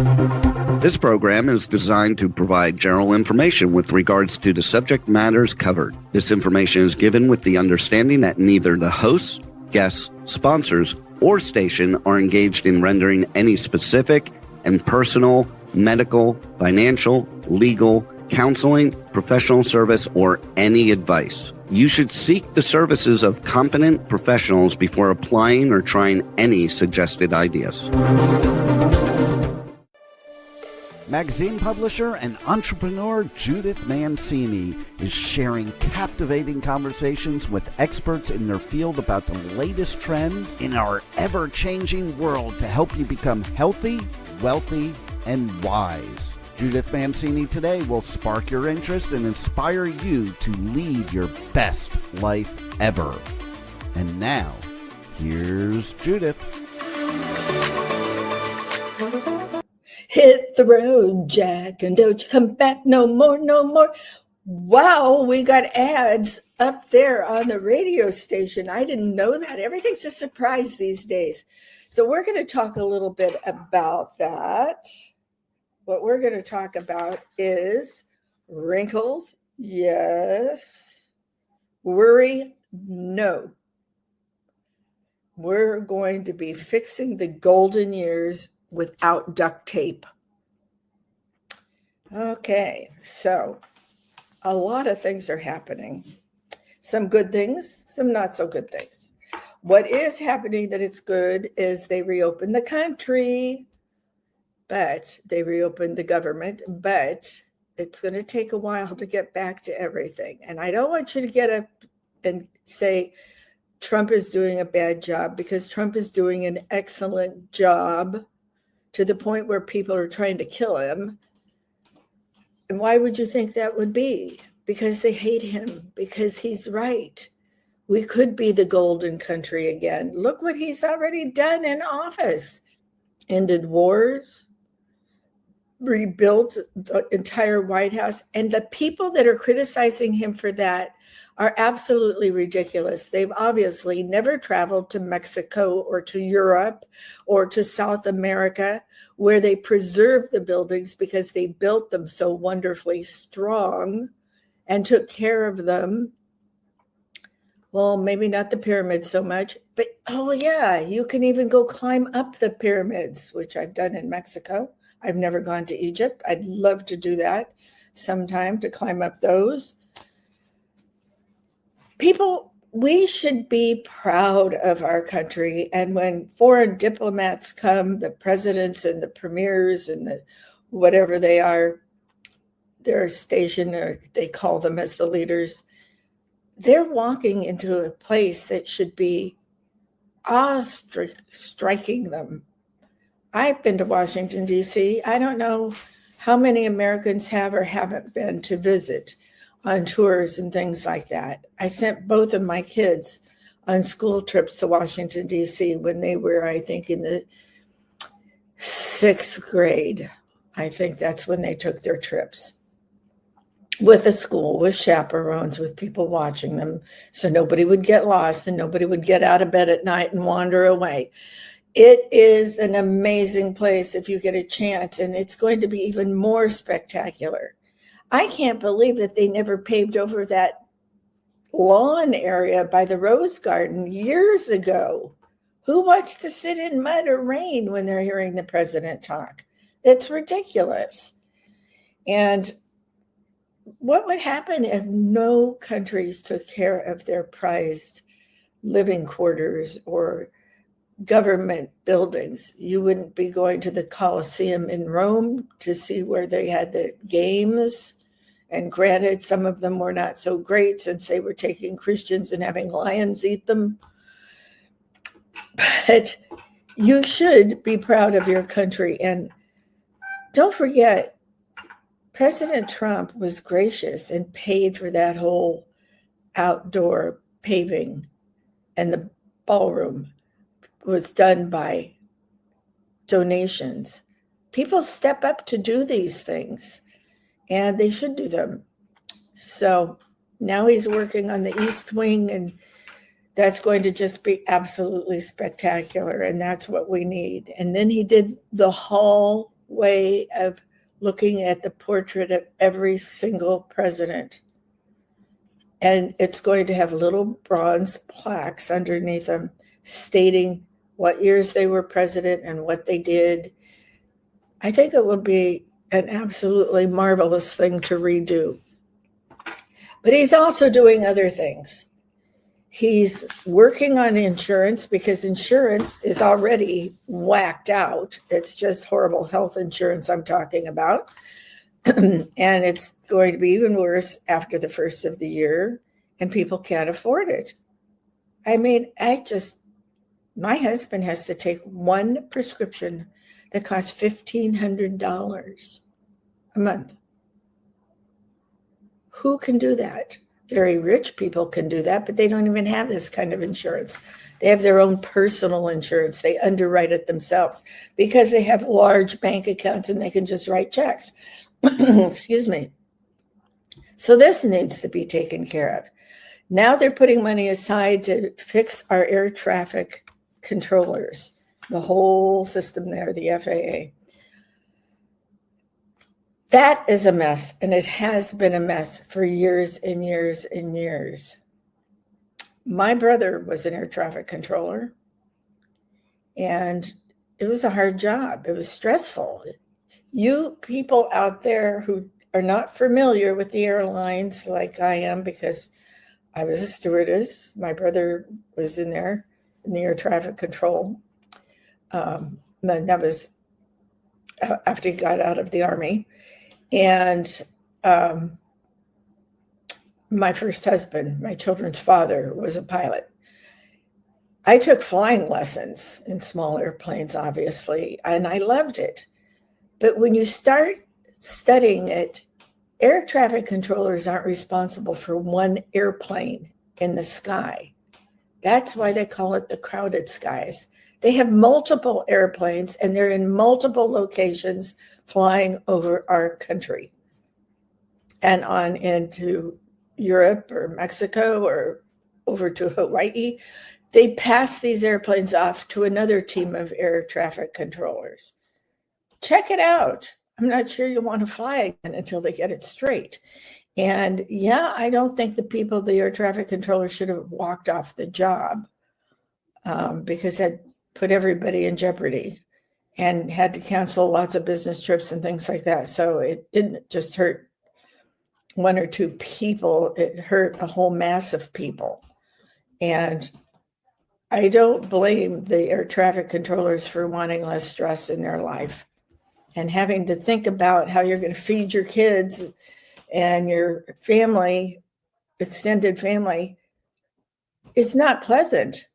This program is designed to provide general information with regards to the subject matters covered. This information is given with the understanding that neither the hosts, guests, sponsors, or station are engaged in rendering any specific and personal, medical, financial, legal, counseling, professional service, or any advice. You should seek the services of competent professionals before applying or trying any suggested ideas. Magazine publisher and entrepreneur Judith Mancini is sharing captivating conversations with experts in their field about the latest trend in our ever-changing world to help you become healthy, wealthy, and wise. Judith Mancini today will spark your interest and inspire you to lead your best life ever. And now, here's Judith. Hit the road, Jack, and don't you come back no more, no more. Wow, we got ads up there on the radio station. I didn't know that. Everything's a surprise these days. So we're going to talk a little bit about that. What we're going to talk about is wrinkles, yes. Worry, no. We're going to be fixing the golden years without duct tape. Okay, so a lot of things are happening. Some good things, some not so good things. What is happening that it's good is they reopened the country, but they reopened the government, but it's going to take a while to get back to everything. And I don't want you to get up and say Trump is doing a bad job, because Trump is doing an excellent job to the point where people are trying to kill him. And why would you think that would be? Because they hate him, because he's right. We could be the golden country again. Look what he's already done in office. Ended wars, rebuilt the entire White House. And the people that are criticizing him for that are absolutely ridiculous. They've obviously never traveled to Mexico or to Europe or to South America, where they preserved the buildings because they built them so wonderfully strong and took care of them. Well, maybe not the pyramids so much, but oh yeah, you can even go climb up the pyramids, which I've done in Mexico. I've never gone to Egypt. I'd love to do that sometime, to climb up those. People, we should be proud of our country. And when foreign diplomats come, the presidents and the premiers and the whatever they are, their station, or they call them as the leaders, they're walking into a place that should be awe-striking them. I've been to Washington, D.C. I don't know how many Americans have or haven't been to visit on tours and things like that. I sent both of my kids on school trips to Washington, D.C. when they were, I think, in the 6th grade. I think that's when they took their trips. With a school, with chaperones, with people watching them, so nobody would get lost and nobody would get out of bed at night and wander away. It is an amazing place if you get a chance, and it's going to be even more spectacular. I can't believe that they never paved over that lawn area by the Rose Garden years ago. Who wants to sit in mud or rain when they're hearing the president talk? It's ridiculous. And what would happen if no countries took care of their prized living quarters or government buildings? You wouldn't be going to the Colosseum in Rome to see where they had the games. And granted, some of them were not so great since they were taking Christians and having lions eat them. But you should be proud of your country. And don't forget, President Trump was gracious and paid for that whole outdoor paving, and the ballroom was done by donations. People step up to do these things, and they should do them. So now he's working on the East Wing, and that's going to just be absolutely spectacular, and that's what we need. And then he did the hall way of looking at the portrait of every single president. And it's going to have little bronze plaques underneath them stating what years they were president and what they did. I think it would be an absolutely marvelous thing to redo. But he's also doing other things. He's working on insurance because insurance is already whacked out. It's just horrible health insurance I'm talking about. And it's going to be even worse after the first of the year, and people can't afford it. I mean, my husband has to take one prescription that costs $1,500 a month. Who can do that? Very rich people can do that, but they don't even have this kind of insurance. They have their own personal insurance. They underwrite it themselves because they have large bank accounts and they can just write checks. Excuse me. So this needs to be taken care of. Now they're putting money aside to fix our air traffic controllers, the whole system there, the FAA. That is a mess, and it has been a mess for years and years and years. My brother was an air traffic controller, and it was a hard job. It was stressful. You people out there who are not familiar with the airlines like I am, because I was a stewardess. My brother was in there in the air traffic control. That was after he got out of the Army. And my first husband, my children's father, was a pilot. I took flying lessons in small airplanes, obviously, and I loved it. But when you start studying it, air traffic controllers aren't responsible for one airplane in the sky. That's why they call it the crowded skies. They have multiple airplanes and they're in multiple locations flying over our country and on into Europe or Mexico or over to Hawaii. They pass these airplanes off to another team of air traffic controllers. Check it out. I'm not sure you want to fly again until they get it straight. And yeah, I don't think the air traffic controllers should have walked off the job because that put everybody in jeopardy and had to cancel lots of business trips and things like that. So it didn't just hurt one or two people, it hurt a whole mass of people. And I don't blame the air traffic controllers for wanting less stress in their life and having to think about how you're going to feed your kids and your family, extended family. It's not pleasant,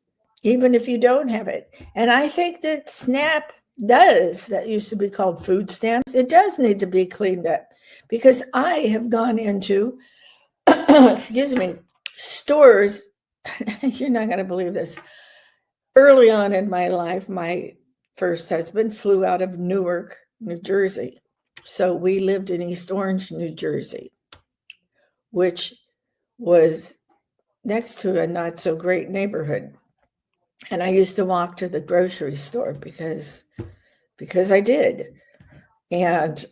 even if you don't have it. And I think that SNAP that used to be called food stamps, it does need to be cleaned up, because I have gone into, excuse me, stores. You're not going to believe this. Early on in my life, my first husband flew out of Newark, New Jersey. So we lived in East Orange, New Jersey, which was next to a not so great neighborhood. And I used to walk to the grocery store because I did. And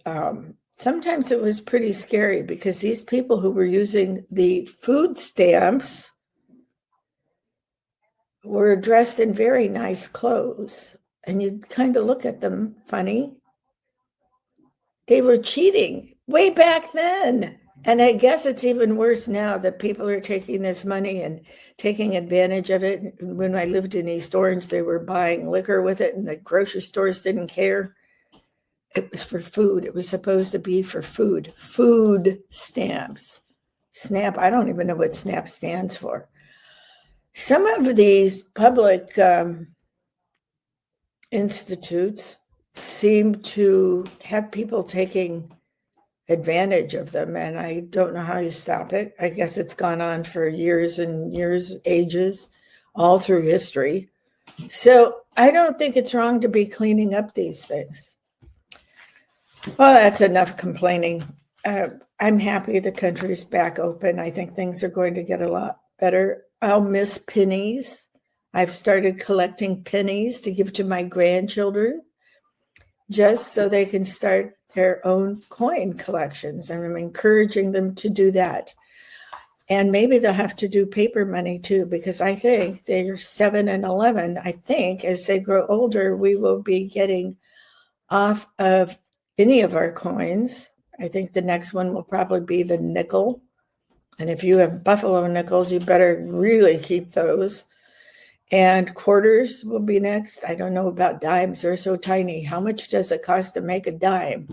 sometimes it was pretty scary because these people who were using the food stamps were dressed in very nice clothes. And you'd kind of look at them funny. They were cheating way back then. And I guess it's even worse now that people are taking this money and taking advantage of it. When I lived in East Orange, they were buying liquor with it, and the grocery stores didn't care. It was for food. It was supposed to be for food. Food stamps. SNAP, I don't even know what SNAP stands for. Some of these public institutes seem to have people taking advantage of them, and I don't know how you stop it. I guess it's gone on for years and years, ages, all through history. So I don't think it's wrong to be cleaning up these things. Well, that's enough complaining. I'm happy the country's back open. I think things are going to get a lot better. I'll miss pennies. I've started collecting pennies to give to my grandchildren. just so they can start their own coin collections. And I'm encouraging them to do that. And maybe they'll have to do paper money too, because I think they're 7 and 11. I think as they grow older, we will be getting off of any of our coins. I think the next one will probably be the nickel. And if you have buffalo nickels, you better really keep those. And quarters will be next. I don't know about dimes. They're so tiny. How much does it cost to make a dime?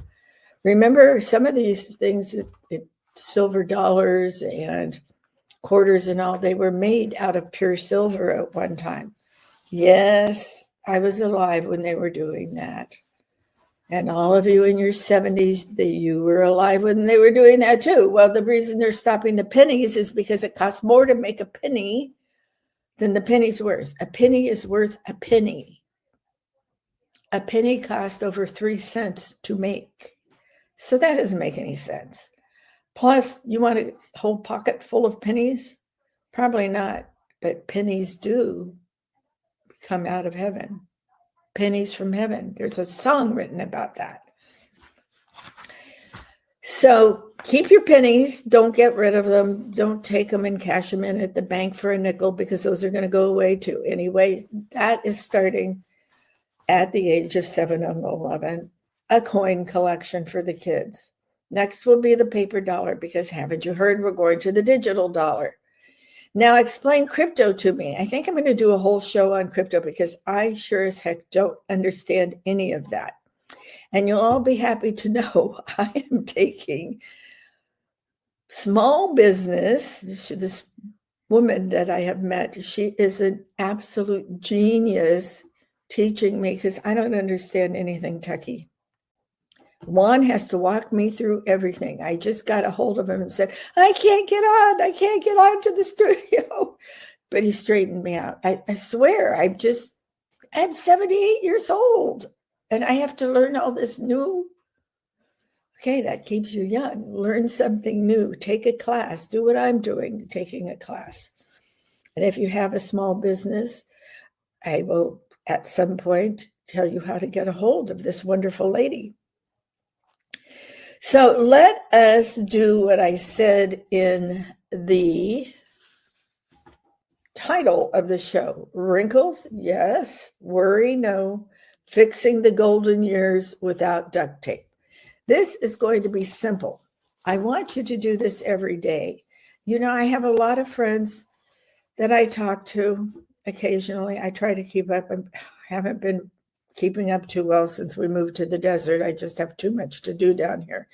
Remember, some of these things, silver dollars and quarters and all, they were made out of pure silver at one time. Yes, I was alive when they were doing that. And all of you in your 70s, you were alive when they were doing that too. Well, the reason they're stopping the pennies is because it costs more to make a penny than the penny's worth. A penny is worth a penny. A penny cost over 3 cents to make. So that doesn't make any sense. Plus, you want a whole pocket full of pennies? Probably not, but pennies do come out of heaven. Pennies from heaven. There's a song written about that. So keep your pennies. Don't get rid of them. Don't take them and cash them in at the bank for a nickel, because those are going to go away too. Anyway, that is starting at the age of 7 and 11, a coin collection for the kids. Next will be the paper dollar, because haven't you heard we're going to the digital dollar? Now explain crypto to me. I think I'm going to do a whole show on crypto, because I sure as heck don't understand any of that. And you'll all be happy to know I am taking small business. This woman that I have met, she is an absolute genius teaching me, because I don't understand anything techie. Juan has to walk me through everything. I just got a hold of him and said, I can't get on to the studio. But he straightened me out. I swear, I'm 78 years old, and I have to learn all this new. Okay, that keeps you young. Learn something new. Take a class. Do what I'm doing, taking a class. And if you have a small business, I will at some point tell you how to get a hold of this wonderful lady. So let us do what I said in the title of the show. Wrinkles, yes. Worry, no. Fixing the golden years without duct tape. This is going to be simple. I want you to do this every day. You know, I have a lot of friends that I talk to occasionally. I try to keep up. I haven't been keeping up too well since we moved to the desert. I just have too much to do down here.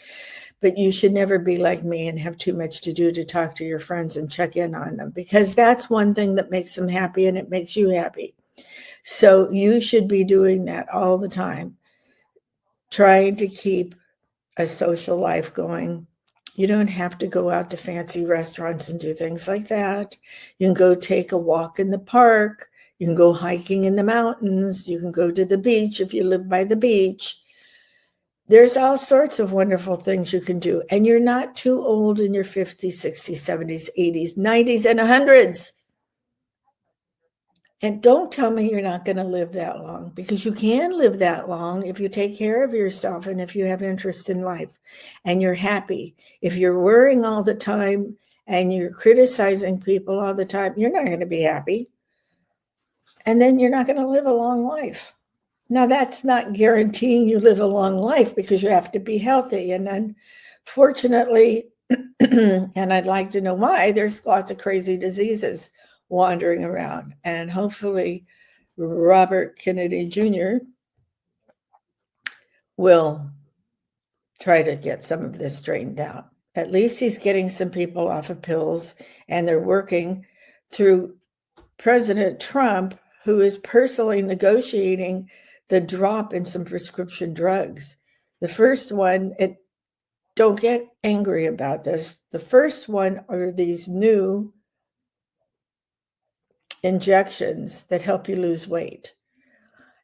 But you should never be like me and have too much to do to talk to your friends and check in on them, because that's one thing that makes them happy, and it makes you happy. So you should be doing that all the time, trying to keep a social life going. You don't have to go out to fancy restaurants and do things like that. You can go take a walk in the park. You can go hiking in the mountains. You can go to the beach if you live by the beach. There's all sorts of wonderful things you can do. And you're not too old in your 50s, 60s, 70s, 80s, 90s, and 100s. And don't tell me you're not going to live that long, because you can live that long if you take care of yourself and if you have interest in life and you're happy. If you're worrying all the time and you're criticizing people all the time, you're not going to be happy. And then you're not going to live a long life. Now, that's not guaranteeing you live a long life, because you have to be healthy. And unfortunately, and I'd like to know why, there's lots of crazy diseases wandering around. And hopefully Robert Kennedy Jr. will try to get some of this straightened out. At least he's getting some people off of pills, and they're working through President Trump, who is personally negotiating the drop in some prescription drugs. The first one, don't get angry about this. The first one are these new injections that help you lose weight.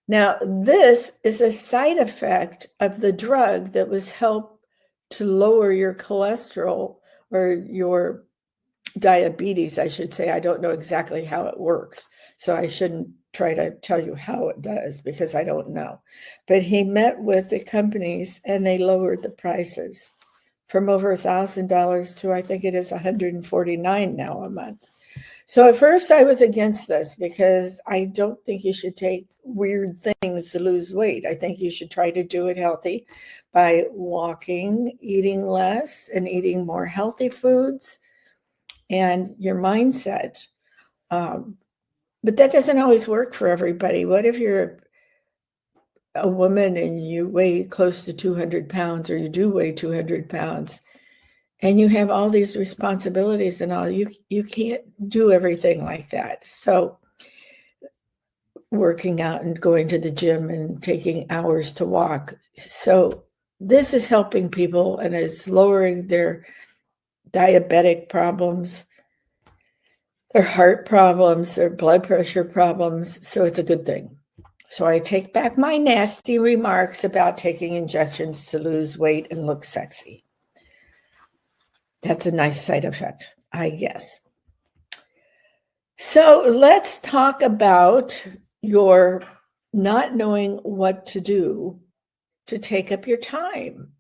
Now, this is a side effect of the drug that was helped to lower your cholesterol, or your diabetes, I should say. I don't know exactly how it works, so I shouldn't try to tell you how it does because I don't know. But he met with the companies and they lowered the prices from over $1,000 to I think it is $149 now a month. So at first I was against this because I don't think you should take weird things to lose weight. I think you should try to do it healthy by walking, eating less, and eating more healthy foods and your mindset. But that doesn't always work for everybody. What if you're a woman and you weigh close to 200 pounds, or you do weigh 200 pounds, and you have all these responsibilities and all? You can't do everything like that. So working out and going to the gym and taking hours to walk. So this is helping people and is lowering their diabetic problems, their heart problems, their blood pressure problems. So it's a good thing. So I take back my nasty remarks about taking injections to lose weight and look sexy. That's a nice side effect, I guess. So let's talk about your not knowing what to do to take up your time.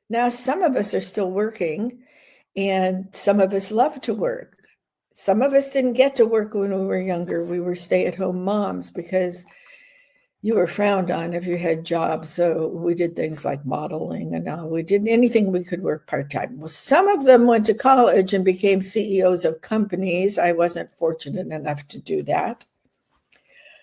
Now, some of us are still working and some of us love to work. Some of us didn't get to work when we were younger. We were stay-at-home moms because you were frowned on if you had jobs. So we did things like modeling and we did anything we could work part-time. Well, some of them went to college and became CEOs of companies. I wasn't fortunate enough to do that.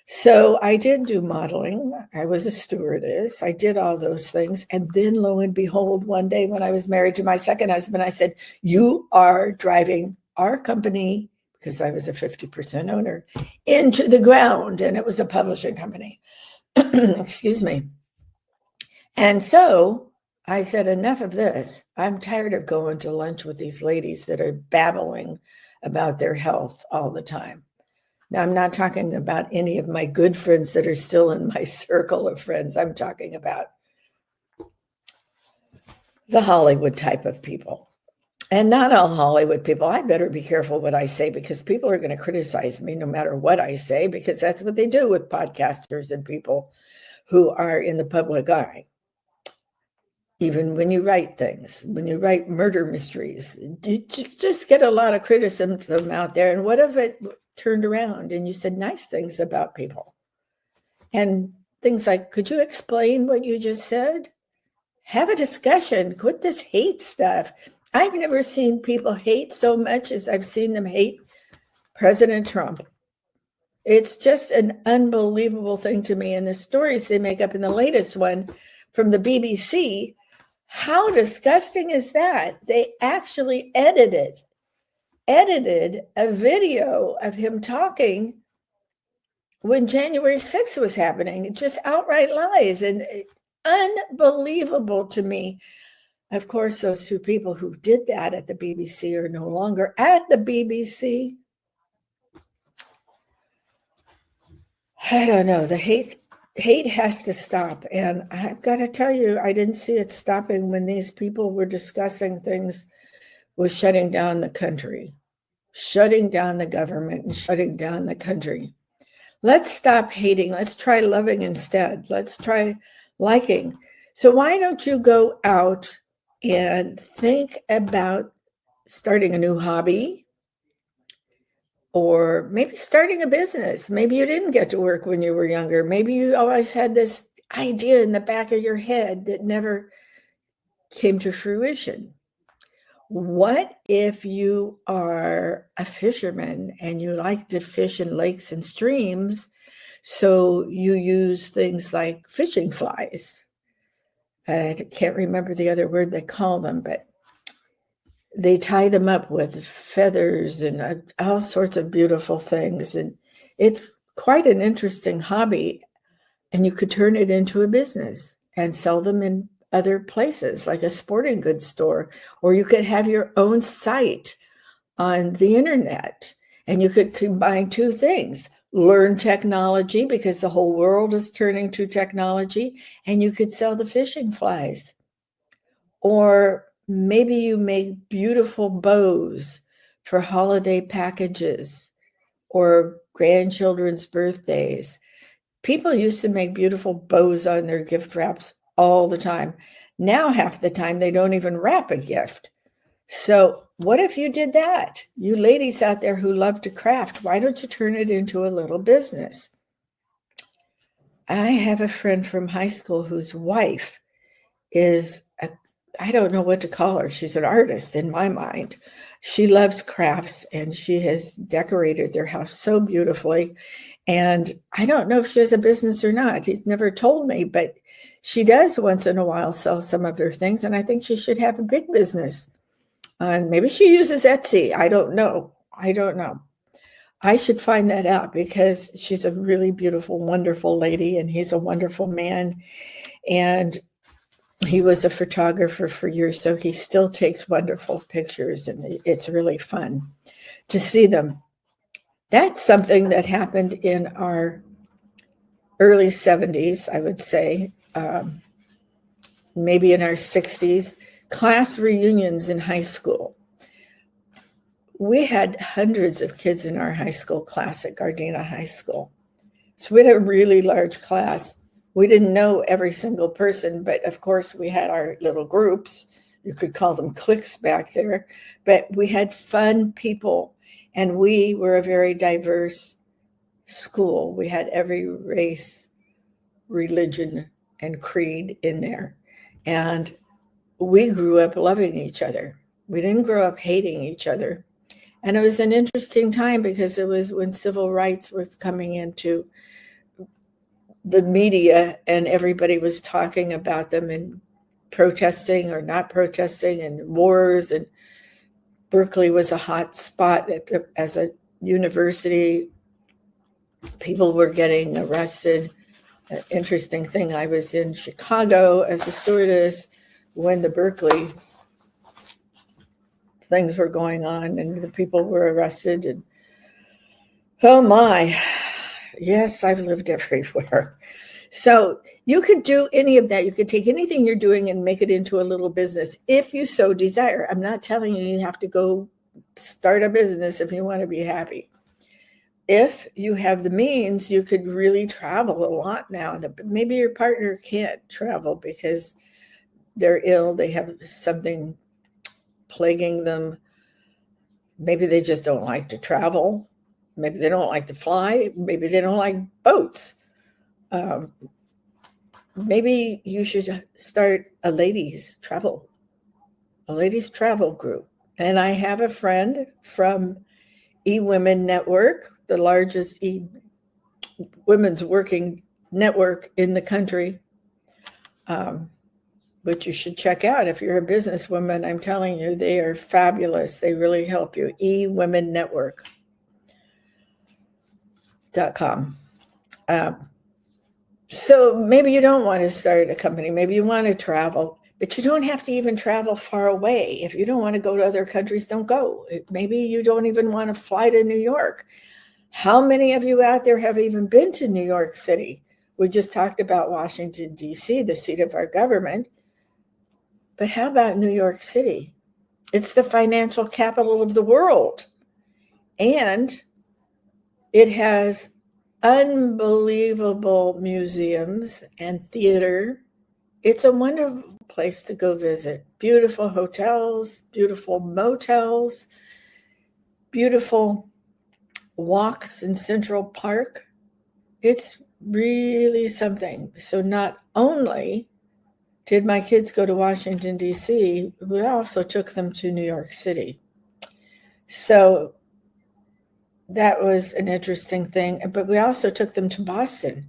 So I did do modeling. I was a stewardess. I did all those things. And then lo and behold, one day when I was married to my second husband, I said, you are driving our company, because I was a 50% owner, into the ground. And it was a publishing company. Excuse me. And so I said, enough of this. I'm tired of going to lunch with these ladies that are babbling about their health all the time. Now, I'm not talking about any of my good friends that are still in my circle of friends. I'm talking about the Hollywood type of people. And not all Hollywood people. I better be careful what I say because people are going to criticize me no matter what I say, because that's what they do with podcasters and people who are in the public eye. Even when you write things, when you write murder mysteries, you just get a lot of criticism out there. And what if it turned around and you said nice things about people? And things like, could you explain what you just said? Have a discussion. Quit this hate stuff. I've never seen people hate so much as I've seen them hate President Trump. It's just an unbelievable thing to me. And the stories they make up in the latest one from the BBC, how disgusting is that? They actually edited a video of him talking when January 6th was happening. It's just outright lies and unbelievable to me. Of course, those two people who did that at the BBC are no longer at the BBC. I don't know. The hate has to stop. And I've got to tell you, I didn't see it stopping when these people were discussing things with shutting down the country, shutting down the government, and shutting down the country. Let's stop hating. Let's try loving instead. Let's try liking. So why don't you go out and think about starting a new hobby, or maybe starting a business? Maybe you didn't get to work when you were younger. Maybe you always had this idea in the back of your head that never came to fruition. What if you are a fisherman and you like to fish in lakes and streams? So you use things like fishing flies. I can't remember the other word they call them, but they tie them up with feathers and all sorts of beautiful things. And it's quite an interesting hobby. And you could turn it into a business and sell them in other places, like a sporting goods store, or you could have your own site on the internet. And you could combine two things: learn technology, because the whole world is turning to technology, and you could sell the fishing flies. Or maybe you make beautiful bows for holiday packages or grandchildren's birthdays. People used to make beautiful bows on their gift wraps all the time. Now, half the time, they don't even wrap a gift. So what if you did that? You ladies out there who love to craft, why don't you turn it into a little business? I have a friend from high school whose wife is I don't know what to call her. She's an artist in my mind. She loves crafts and she has decorated their house so beautifully. And I don't know if she has a business or not. He's never told me, but she does once in a while sell some of their things. And I think she should have a big business. And maybe she uses Etsy. I don't know. I should find that out because she's a really beautiful, wonderful lady, and he's a wonderful man. And he was a photographer for years, so he still takes wonderful pictures, and it's really fun to see them. That's something that happened in our early 70s, I would say, maybe in our 60s, class reunions in high school. We had hundreds of kids in our high school class at Gardena High School. So we had a really large class. We didn't know every single person, but of course we had our little groups. You could call them cliques back there, but we had fun people, and we were a very diverse school. We had every race, religion, and creed in there. And we grew up loving each other. We didn't grow up hating each other. And it was an interesting time because it was when civil rights was coming into the media and everybody was talking about them and protesting or not protesting and wars. And Berkeley was a hot spot as a university. People were getting arrested. An interesting thing, I was in Chicago as a stewardess when the Berkeley things were going on and the people were arrested. And oh my, yes, I've lived everywhere. So you could do any of that. You could take anything you're doing and make it into a little business if you so desire. I'm not telling you have to go start a business if you want to be happy. If you have the means, you could really travel a lot now. Maybe your partner can't travel because they're ill. They have something plaguing them. Maybe they just don't like to travel. Maybe they don't like to fly. Maybe they don't like boats. Maybe you should start a ladies' travel group. And I have a friend from E-Women Network, the largest women's working network in the country, which you should check out if you're a businesswoman. I'm telling you, they are fabulous. They really help you. eWomenNetwork.com. So maybe you don't want to start a company. Maybe you want to travel, but you don't have to even travel far away. If you don't want to go to other countries, don't go. Maybe you don't even want to fly to New York. How many of you out there have even been to New York City? We just talked about Washington, D.C., the seat of our government. But how about New York City? It's the financial capital of the world. And it has unbelievable museums and theater. It's a wonderful place to go visit. Beautiful hotels, beautiful motels, beautiful walks in Central Park. It's really something. So not only did my kids go to Washington, D.C., we also took them to New York City. So that was an interesting thing. But we also took them to Boston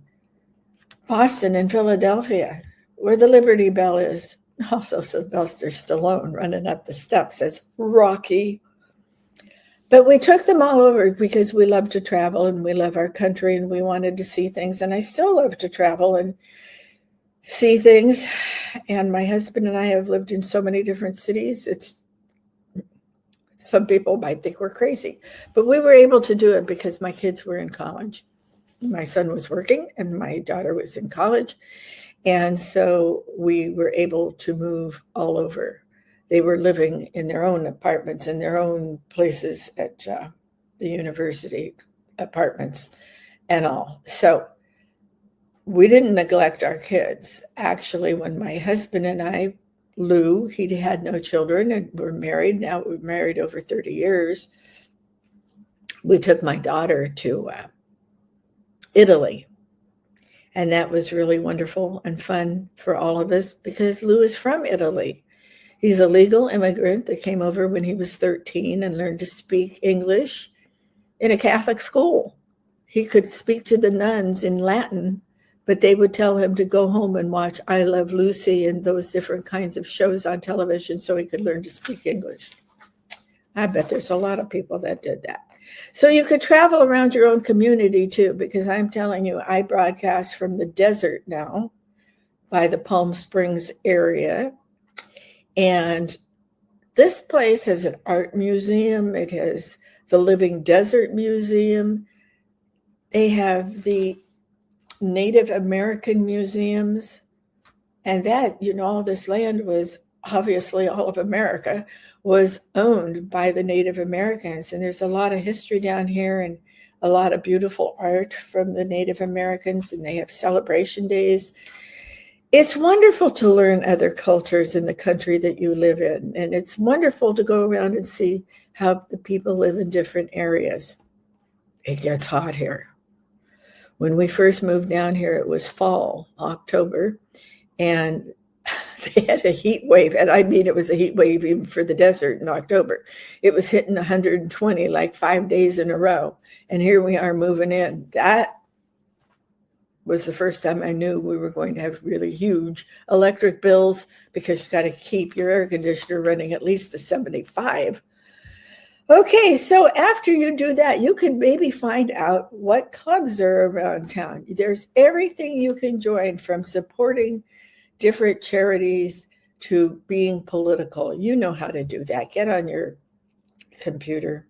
and Philadelphia, where the Liberty Bell is. Also Sylvester Stallone running up the steps as Rocky. But we took them all over because we love to travel and we love our country and we wanted to see things. And I still love to travel and see things. And my husband and I have lived in so many different cities. Some people might think we're crazy, but we were able to do it because my kids were in college. My son was working and my daughter was in college. And so we were able to move all over. They were living in their own apartments, in their own places at the university, apartments and all. So we didn't neglect our kids. Actually, when my husband and I, Lou, he had no children and we're married. Now we're married over 30 years. We took my daughter to Italy. And that was really wonderful and fun for all of us because Lou is from Italy. He's a legal immigrant that came over when he was 13 and learned to speak English in a Catholic school. He could speak to the nuns in Latin, but they would tell him to go home and watch I Love Lucy and those different kinds of shows on television so he could learn to speak English. I bet there's a lot of people that did that. So you could travel around your own community too, because I'm telling you, I broadcast from the desert now by the Palm Springs area. And this place has an art museum. It has the Living Desert Museum. They have the Native American museums. And that, all this land was obviously all of America was owned by the Native Americans. And there's a lot of history down here and a lot of beautiful art from the Native Americans. And they have celebration days. It's wonderful to learn other cultures in the country that you live in. And it's wonderful to go around and see how the people live in different areas. It gets hot here. When we first moved down here, it was fall, October, and they had a heat wave. And I mean, it was a heat wave even for the desert in October. It was hitting 120 like 5 days in a row. And here we are moving in. That was the first time I knew we were going to have really huge electric bills because you got to keep your air conditioner running at least to 75. Okay, so after you do that, you can maybe find out what clubs are around town. There's everything you can join, from supporting different charities to being political. You know how to do that. Get on your computer,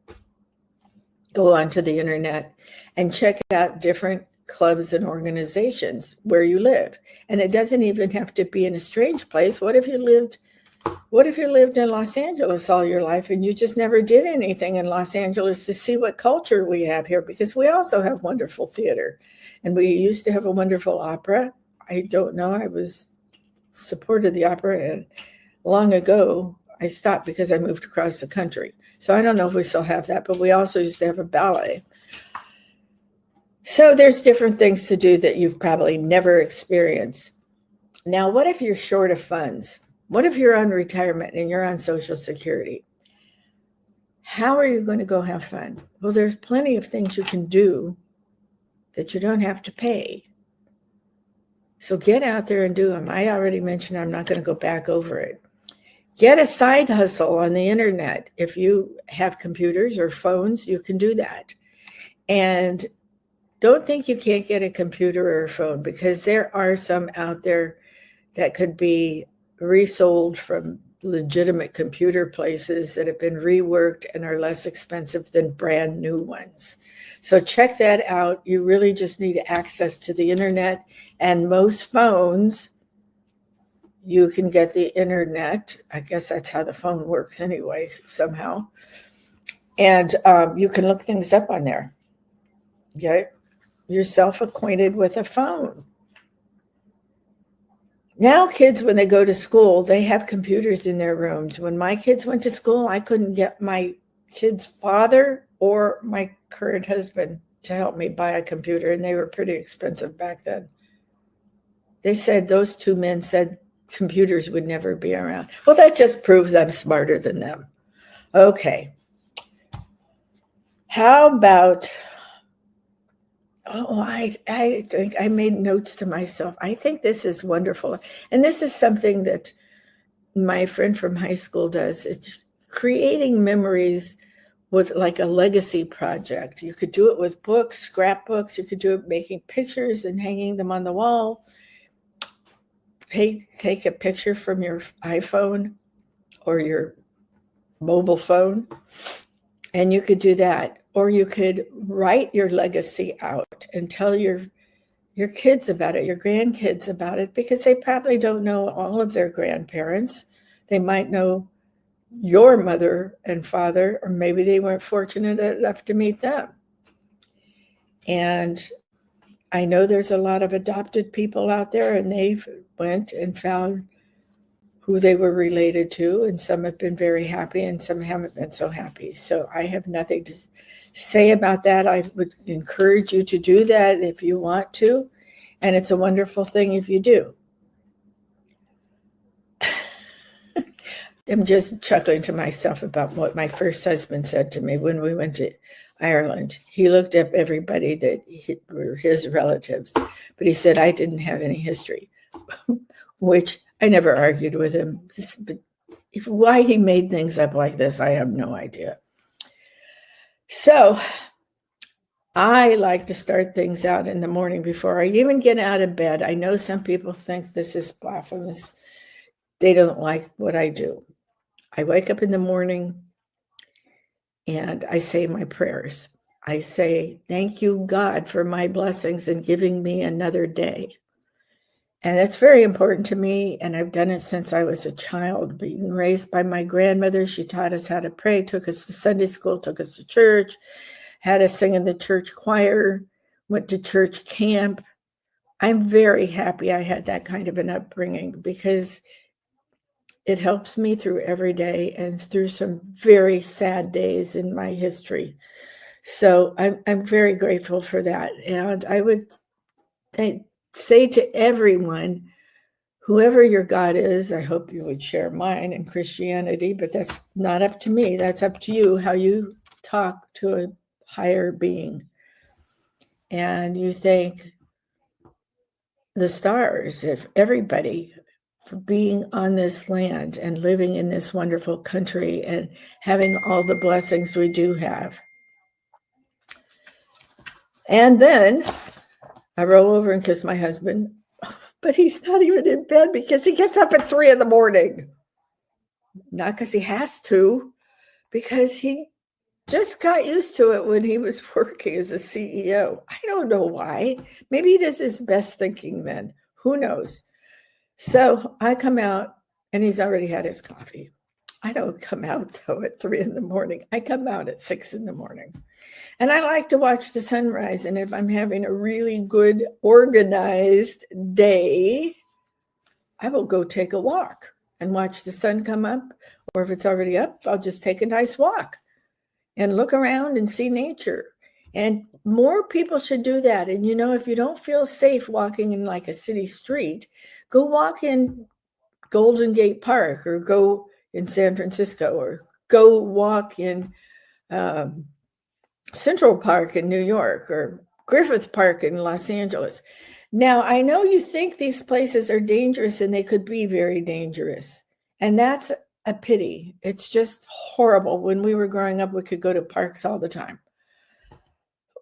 go onto the internet, and check out different clubs and organizations where you live. And it doesn't even have to be in a strange place. What if you lived in Los Angeles all your life and you just never did anything in Los Angeles to see what culture we have here? Because we also have wonderful theater, and we used to have a wonderful opera. I don't know. I supported the opera, and long ago I stopped because I moved across the country. So I don't know if we still have that, but we also used to have a ballet. So there's different things to do that you've probably never experienced. Now, what if you're short of funds? What if you're on retirement and you're on Social Security? How are you going to go have fun? Well, there's plenty of things you can do that you don't have to pay. So get out there and do them. I already mentioned I'm not going to go back over it. Get a side hustle on the internet. If you have computers or phones, you can do that. And don't think you can't get a computer or a phone, because there are some out there that could be resold from legitimate computer places that have been reworked and are less expensive than brand new ones. So check that out. You really just need access to the internet, and most phones, you can get the internet. I guess that's how the phone works anyway, somehow. And you can look things up on there. Get yourself acquainted with a phone. Now kids, when they go to school, they have computers in their rooms. When my kids went to school, I couldn't get my kid's father or my current husband to help me buy a computer, and they were pretty expensive back then. They said, those two men said computers would never be around. Well, that just proves I'm smarter than them. Okay. How about... I think I made notes to myself. I think this is wonderful. And this is something that my friend from high school does. It's creating memories with like a legacy project. You could do it with books, scrapbooks. You could do it making pictures and hanging them on the wall. Take a picture from your iPhone or your mobile phone, and you could do that. Or you could write your legacy out and tell your kids about it, your grandkids about it, because they probably don't know all of their grandparents. They might know your mother and father, or maybe they weren't fortunate enough to meet them. And I know there's a lot of adopted people out there, and they've went and found who they were related to, and some have been very happy and some haven't been so happy. So I have nothing to say about that. I would encourage you to do that if you want to, and it's a wonderful thing if you do. I'm just chuckling to myself about what my first husband said to me when we went to Ireland. He looked up everybody that were his relatives, but he said I didn't have any history, which I never argued with him. Why he made things up like this, I have no idea. So I like to start things out in the morning before I even get out of bed. I know some people think this is blasphemous. They don't like what I do. I wake up in the morning and I say my prayers. I say, thank you, God, for my blessings and giving me another day. And that's very important to me. And I've done it since I was a child, being raised by my grandmother. She taught us how to pray, took us to Sunday school, took us to church, had us sing in the church choir, went to church camp. I'm very happy I had that kind of an upbringing because it helps me through every day and through some very sad days in my history. So I'm very grateful for that. And I would say to everyone, whoever your God is, I hope you would share mine in Christianity, but that's not up to me. That's up to you, how you talk to a higher being. And you thank the stars, if everybody, for being on this land and living in this wonderful country and having all the blessings we do have. And then I roll over and kiss my husband, but he's not even in bed because he gets up at 3 a.m. Not because he has to, because he just got used to it when he was working as a CEO. I don't know why. Maybe he does his best thinking then. Who knows? So I come out and he's already had his coffee. I don't come out though at 3 a.m. I come out at 6 a.m. And I like to watch the sunrise. And if I'm having a really good organized day, I will go take a walk and watch the sun come up. Or if it's already up, I'll just take a nice walk and look around and see nature. And more people should do that. And, you know, if you don't feel safe walking in like a city street, go walk in Golden Gate Park or go in San Francisco or go walk in Central Park in New York or Griffith Park in Los Angeles. Now, I know you think these places are dangerous and they could be very dangerous. And that's a pity. It's just horrible. When we were growing up, we could go to parks all the time.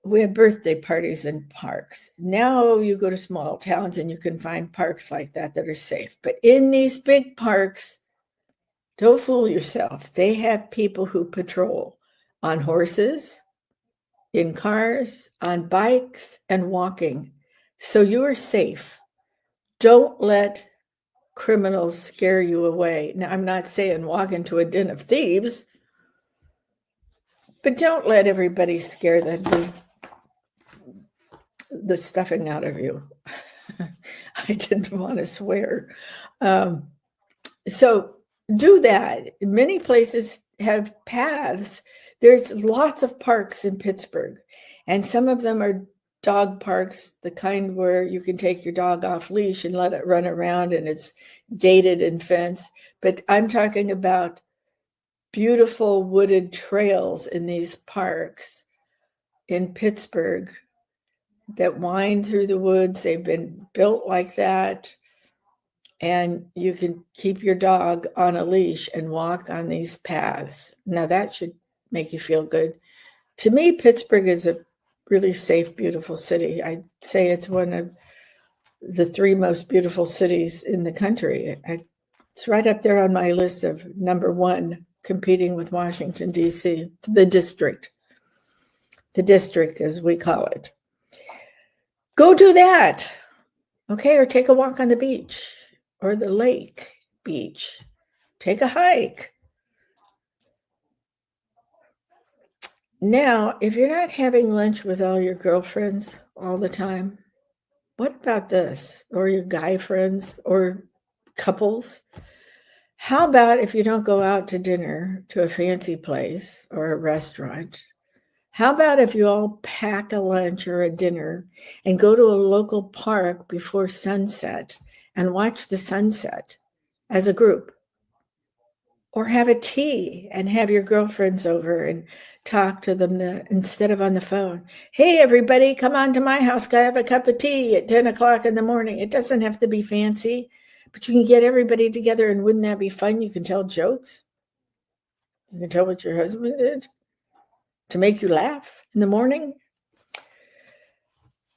We had birthday parties in parks. Now you go to small towns and you can find parks like that are safe. But in these big parks, don't fool yourself. They have people who patrol on horses, in cars, on bikes, and walking. So you are safe. Don't let criminals scare you away. Now, I'm not saying walk into a den of thieves, but don't let everybody scare the stuffing out of you. I didn't want to swear. So do that. Many places have paths. There's lots of parks in Pittsburgh, and some of them are dog parks, the kind where you can take your dog off leash and let it run around and it's gated and fenced. But I'm talking about beautiful wooded trails in these parks in Pittsburgh that wind through the woods. They've been built like that. And you can keep your dog on a leash and walk on these paths. Now that should make you feel good. To me, Pittsburgh is a really safe, beautiful city. I'd say it's one of the 3 most beautiful cities in the country. It's right up there on my list of number 1, competing with Washington, D.C., the district as we call it. Go do that, okay? Or take a walk on the beach or the lake beach. Take a hike. Now, if you're not having lunch with all your girlfriends all the time, What about this? Or your guy friends or couples? How about if you don't go out to dinner to a fancy place or a restaurant? How about if you all pack a lunch or a dinner and go to a local park before sunset and watch the sunset as a group? Or have a tea and have your girlfriends over and talk to them instead of on the phone. Hey, everybody, come on to my house. Go have a cup of tea at 10 o'clock in the morning. It doesn't have to be fancy, but you can get everybody together, and wouldn't that be fun? You can tell jokes. You can tell what your husband did to make you laugh in the morning.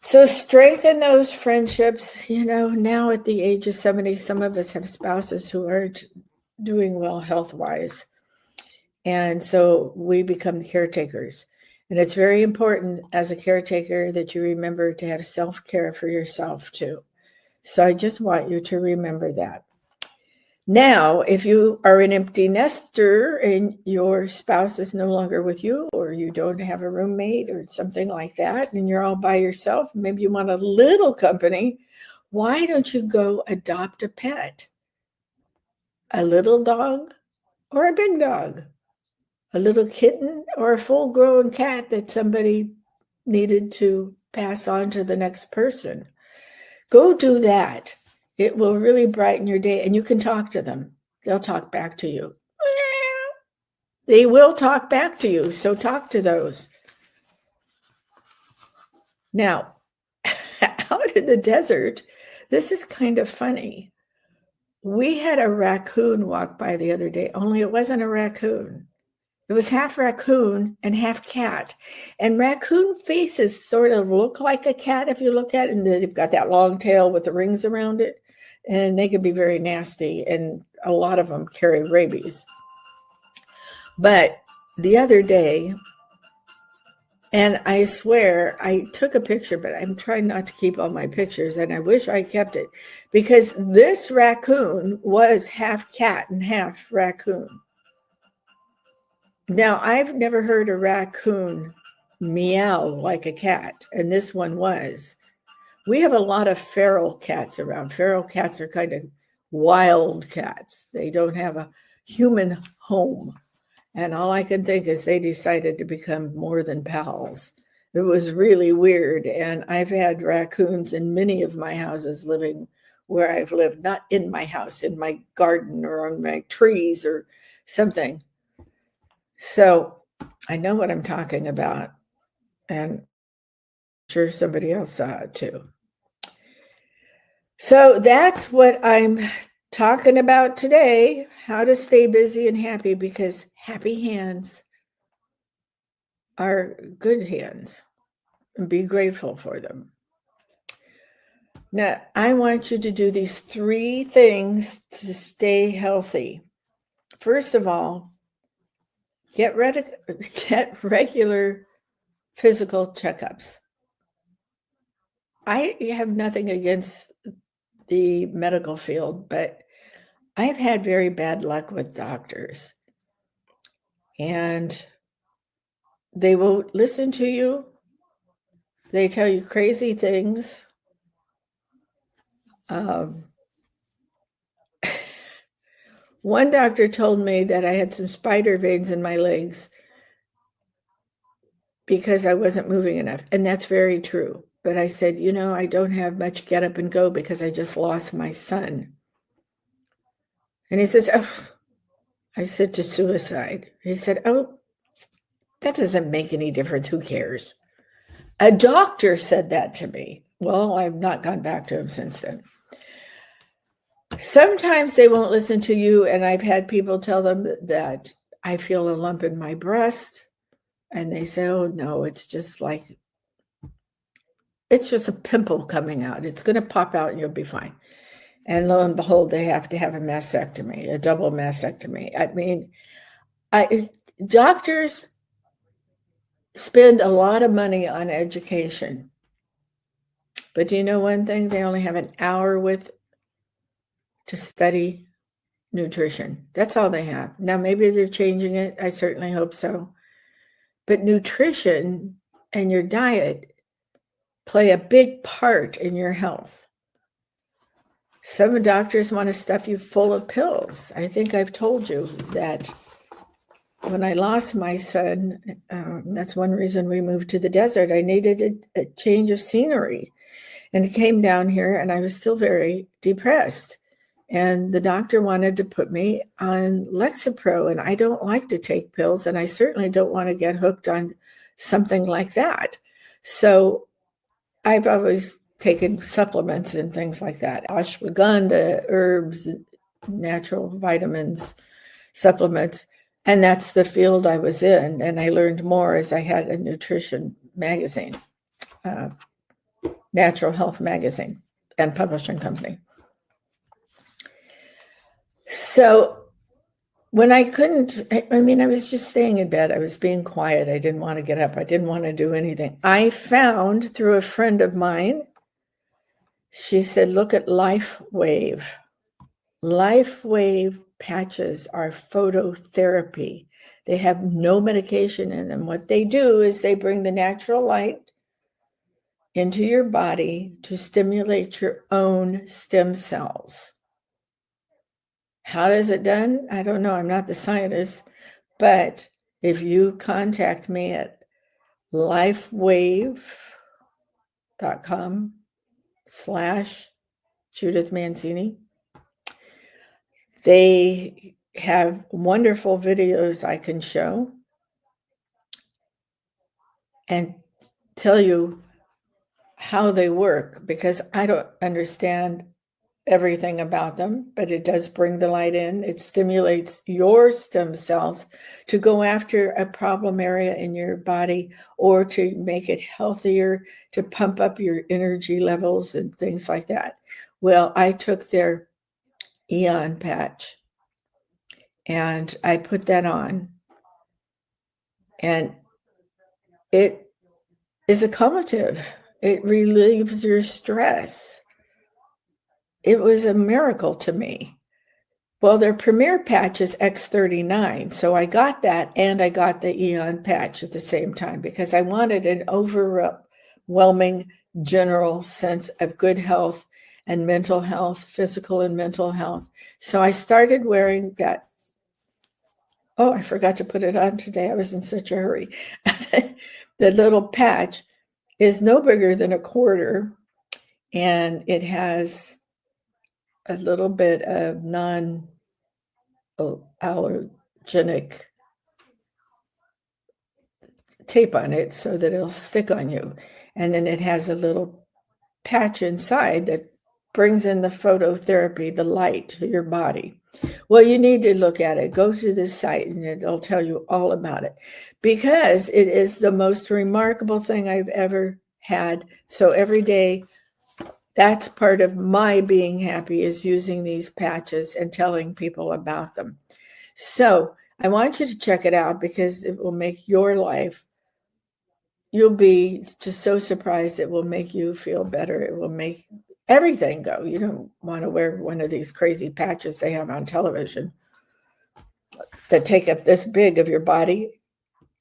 So strengthen those friendships. Now at the age of 70, some of us have spouses who aren't doing well health-wise. And so we become the caretakers. And it's very important as a caretaker that you remember to have self-care for yourself too. So I just want you to remember that. Now, if you are an empty nester and your spouse is no longer with you, or you don't have a roommate or something like that, and you're all by yourself, maybe you want a little company, why don't you go adopt a pet? A little dog or a big dog? A little kitten or a full-grown cat that somebody needed to pass on to the next person? Go do that. It will really brighten your day, and you can talk to them. They'll talk back to you. They will talk back to you, so talk to those. Now, out in the desert, this is kind of funny. We had a raccoon walk by the other day, only it wasn't a raccoon. It was half raccoon and half cat. And raccoon faces sort of look like a cat if you look at it. And they've got that long tail with the rings around it. And they can be very nasty. And a lot of them carry rabies. But the other day, and I swear I took a picture, but I'm trying not to keep all my pictures. And I wish I kept it. Because this raccoon was half cat and half raccoon. Now, I've never heard a raccoon meow like a cat, and this one was. We have a lot of feral cats around. Feral cats are kind of wild cats. They don't have a human home. And all I can think is they decided to become more than pals. It was really weird. And I've had raccoons in many of my houses living where I've lived, not in my house, in my garden or on my trees or something. So I know what I'm talking about, and I'm sure somebody else saw it too. So that's what I'm talking about today, how to stay busy and happy, because happy hands are good hands, and be grateful for them. Now, I want you to do these 3 things to stay healthy. First of all, get regular physical checkups. I have nothing against the medical field, but I've had very bad luck with doctors. And they won't listen to you. They tell you crazy things. One doctor told me that I had some spider veins in my legs because I wasn't moving enough. And that's very true. But I said, I don't have much get up and go because I just lost my son. And he says, oh, I said, to suicide. He said, oh, that doesn't make any difference. Who cares? A doctor said that to me. Well, I've not gone back to him since then. Sometimes they won't listen to you. And I've had people tell them that I feel a lump in my breast. And they say, oh, no, it's just a pimple coming out. It's going to pop out and you'll be fine. And lo and behold, they have to have a mastectomy, a double mastectomy. I mean, doctors spend a lot of money on education. But do you know one thing? They only have an hour to study nutrition. That's all they have. Now, maybe they're changing it. I certainly hope so. But nutrition and your diet play a big part in your health. Some doctors want to stuff you full of pills. I think I've told you that when I lost my son, that's one reason we moved to the desert. I needed a change of scenery. And I came down here and I was still very depressed. And the doctor wanted to put me on Lexapro. And I don't like to take pills. And I certainly don't want to get hooked on something like that. So I've always taken supplements and things like that. Ashwagandha, herbs, natural vitamins, supplements. And that's the field I was in. And I learned more as I had a nutrition magazine, Natural Health Magazine and publishing company. So when I couldn't, I was just staying in bed. I was being quiet. I didn't want to get up. I didn't want to do anything. I found through a friend of mine, she said, look at LifeWave. LifeWave patches are phototherapy. They have no medication in them. What they do is they bring the natural light into your body to stimulate your own stem cells. How is it done? I don't know. I'm not the scientist. But if you contact me at lifewave.com/Judith Mancini, they have wonderful videos I can show and tell you how they work, because I don't understand everything about them, but it does bring the light in. It stimulates your stem cells to go after a problem area in your body or to make it healthier, to pump up your energy levels and things like that. Well, I took their Eon patch and I put that on, and it is a calmative. It relieves your stress. It was a miracle to me. Well, their premier patch is X39. So I got that and I got the Eon patch at the same time because I wanted an overwhelming general sense of good health and mental health, physical and mental health. So I started wearing that. Oh, I forgot to put it on today. I was in such a hurry. The little patch is no bigger than a quarter, and it has a little bit of non-allergenic tape on it so that it'll stick on you. And then it has a little patch inside that brings in the phototherapy, the light to your body. Well, you need to look at it. Go to this site and it'll tell you all about it, because it is the most remarkable thing I've ever had. So every day, that's part of my being happy, is using these patches and telling people about them. So I want you to check it out because it will make your life, you'll be just so surprised. It will make you feel better. It will make everything go. You don't want to wear one of these crazy patches they have on television that take up this big of your body.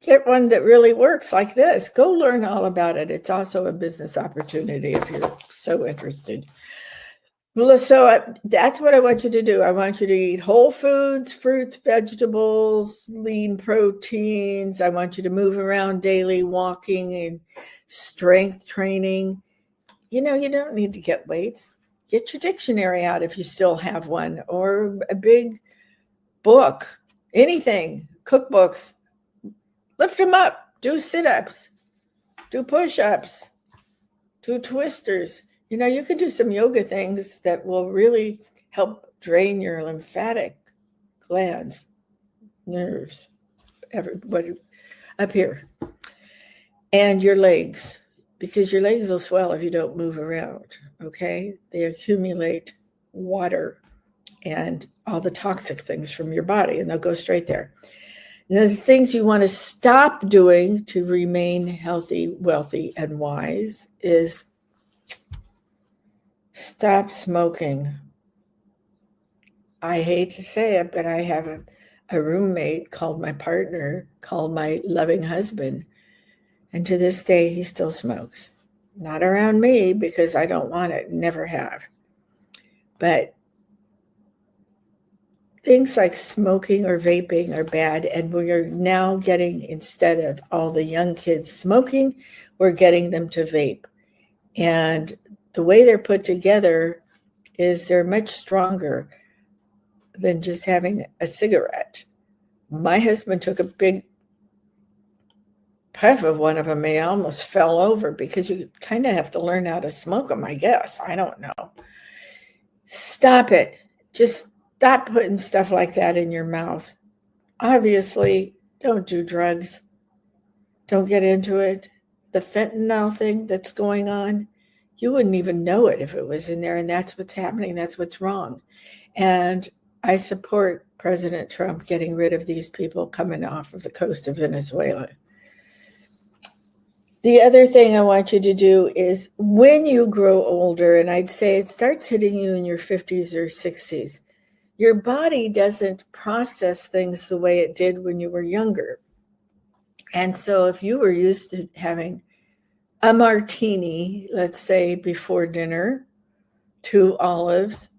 Get one that really works like this. Go learn all about it. It's also a business opportunity if you're so interested. Well, so that's what I want you to do. I want you to eat whole foods, fruits, vegetables, lean proteins. I want you to move around daily, walking and strength training. You don't need to get weights. Get your dictionary out if you still have one, or a big book, anything, cookbooks. Lift them up, do sit-ups, do push-ups, do twisters. You can do some yoga things that will really help drain your lymphatic glands, nerves, everybody up here, and your legs, because your legs will swell if you don't move around, okay? They accumulate water and all the toxic things from your body, and they'll go straight there. Now, the things you want to stop doing to remain healthy, wealthy, and wise is stop smoking. I hate to say it, but I have a roommate called my partner, called my loving husband. And to this day, he still smokes. Not around me because I don't want it, never have. But things like smoking or vaping are bad, and we are now getting, instead of all the young kids smoking, we're getting them to vape. And the way they're put together is they're much stronger than just having a cigarette. My husband took a big puff of one of them. He almost fell over because you kind of have to learn how to smoke them, I guess. I don't know. Stop it. Just stop putting stuff like that in your mouth. Obviously, don't do drugs. Don't get into it. The fentanyl thing that's going on, you wouldn't even know it if it was in there, and that's what's happening. That's what's wrong. And I support President Trump getting rid of these people coming off of the coast of Venezuela. The other thing I want you to do is when you grow older, and I'd say it starts hitting you in your 50s or 60s, your body doesn't process things the way it did when you were younger. And so if you were used to having a martini, let's say before dinner, 2 olives,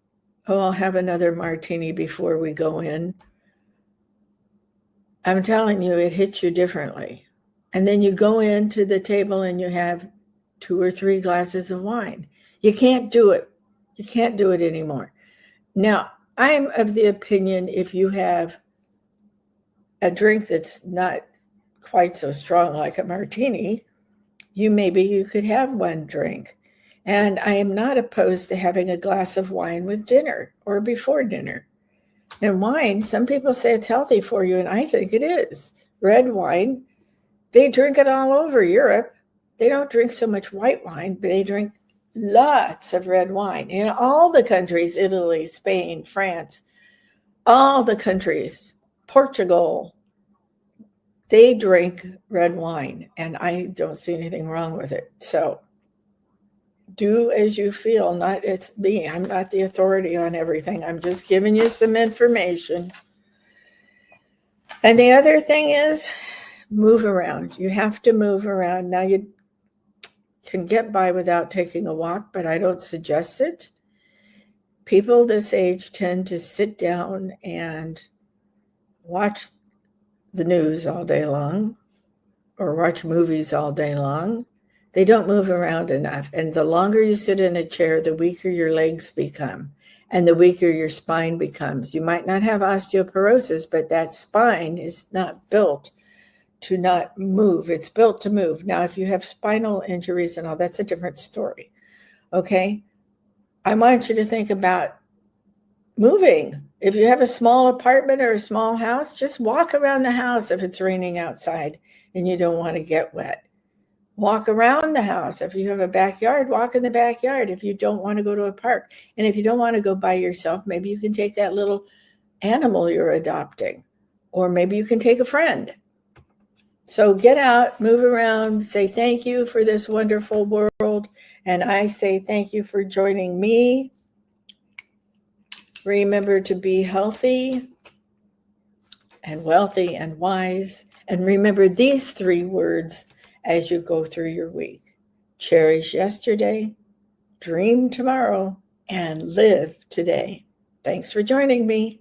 oh, I'll have another martini before we go in. I'm telling you, it hits you differently. And then you go into the table and you have 2 or 3 glasses of wine. You can't do it. You can't do it anymore. Now, I'm of the opinion if you have a drink that's not quite so strong like a martini, you could have 1 drink. And I am not opposed to having a glass of wine with dinner or before dinner. And wine, some people say it's healthy for you, and I think it is. Red wine, they drink it all over Europe. They don't drink so much white wine, but they drink lots of red wine. In all the countries, Italy, Spain, France, all the countries, Portugal, they drink red wine, and I don't see anything wrong with it. So do as you feel. It's me. I'm not the authority on everything. I'm just giving you some information. And the other thing is move around. You have to move around. Now you can get by without taking a walk, but I don't suggest it. People this age tend to sit down and watch the news all day long or watch movies all day long. They don't move around enough. And the longer you sit in a chair, the weaker your legs become and the weaker your spine becomes. You might not have osteoporosis, but that spine is not built to not move. It's built to move. Now, if you have spinal injuries and all, that's a different story. Okay? I want you to think about moving. If you have a small apartment or a small house, just walk around the house if it's raining outside and you don't want to get wet. Walk around the house. If you have a backyard, walk in the backyard if you don't want to go to a park. And if you don't want to go by yourself, maybe you can take that little animal you're adopting, or maybe you can take a friend. So get out, move around, say thank you for this wonderful world. And I say thank you for joining me. Remember to be healthy and wealthy and wise. And remember these 3 words as you go through your week. Cherish yesterday, dream tomorrow, and live today. Thanks for joining me.